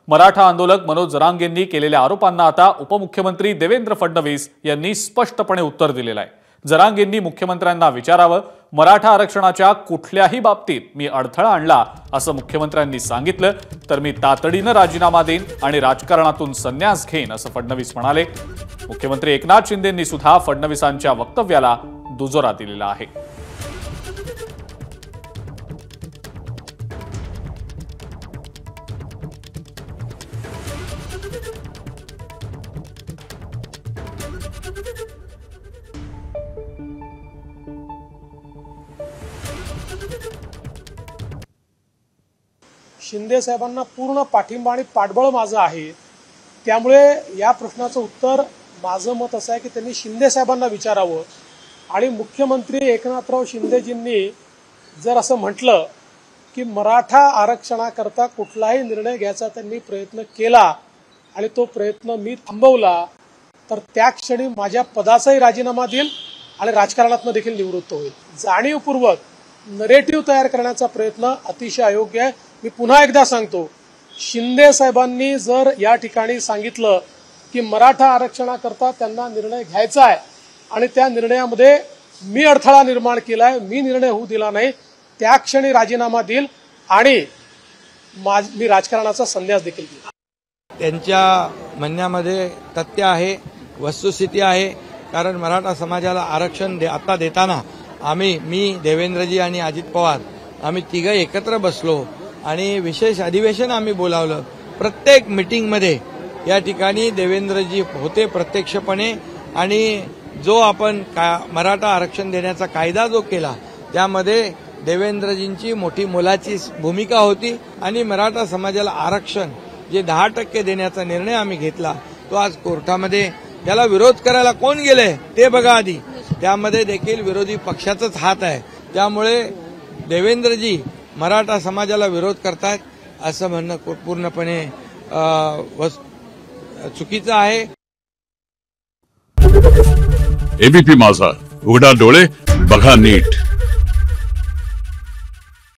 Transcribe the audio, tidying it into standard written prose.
मराठा आंदोलक मनोज जरांगेंनी केलेल्या आरोपांना आता उपमुख्यमंत्री देवेंद्र फडणवीस यांनी स्पष्टपणे उत्तर दिलेलं आहे। जरांगेंनी मुख्यमंत्र्यांना विचारावं, मराठा आरक्षणाच्या कुठल्याही बाबतीत मी अडथळा आणला असं मुख्यमंत्र्यांनी सांगितलं तर मी तातडीनं राजीनामा देईन आणि राजकारणातून संन्यास घेईन असं फडणवीस म्हणाले। मुख्यमंत्री एकनाथ शिंदेंनी सुद्धा फडणवीसांच्या वक्तव्याला दुजोरा दिलेला आहे। शिंदे साहेबांना पूर्ण पाठिंबा आणि पाठबळ माझं आहे। त्यामुळे या प्रश्नाचं उत्तर माझं मत असं आहे की त्यांनी शिंदे साहेबांना विचारावं आणि मुख्यमंत्री एकनाथराव शिंदेजींनी जर असं म्हटलं की मराठा आरक्षणाकरता कुठलाही निर्णय घ्यायचा त्यांनी प्रयत्न केला आणि तो प्रयत्न मी थांबवला तर त्या क्षणी माझ्या पदाचाही राजीनामा देईल आणि राजकारणातून देखील निवृत्त होईल। जाणीवपूर्वक नरेटिव्ह तयार करण्याचा प्रयत्न अतिशय अयोग्य आहे। मी पुन्हा एकदा सांगतो, शिंदे साहेबांनी जर या ठिकाणी सांगितलं की मराठा आरक्षणाकरता त्यांना निर्णय घ्यायचा आहे आणि त्या निर्णयामध्ये मी अडथळा निर्माण केलाय, मी निर्णय होऊ दिला नाही, त्या क्षणी राजीनामा देईल आणि मी राजकारणाचा संन्यास देखील देईल। त्यांच्या म्हणण्यामध्ये तथ्य आहे, वस्तुस्थिती आहे। कारण मराठा समाजाला आरक्षण आता देताना मी देवेंद्रजी आणि अजित पवार आम्ही तिघं एकत्र बसलो आणि विशेष अधिवेशन आम्ही बोलावलं। प्रत्येक मीटिंगमध्ये या ठिकाणी देवेंद्रजी होते प्रत्यक्षपणे आणि जो आपण मराठा आरक्षण देण्याचा कायदा जो केला त्यामध्ये देवेंद्रजींची मोठी मोलाची भूमिका होती आणि मराठा समाजाला आरक्षण जे 10% देण्याचा निर्णय आम्ही घेतला तो आज कोर्टामध्ये त्याला विरोध करायला कोण गेले ते बघा आधी। त्यामध्ये देखील विरोधी पक्षाचाच हात आहे। त्यामुळे देवेंद्रजी मराठा समाजाला विरोध करतात असं म्हणणं पूर्णपणे चुकीचं आहे। एबीपी माझा, उघडा डोळे बघा नीट।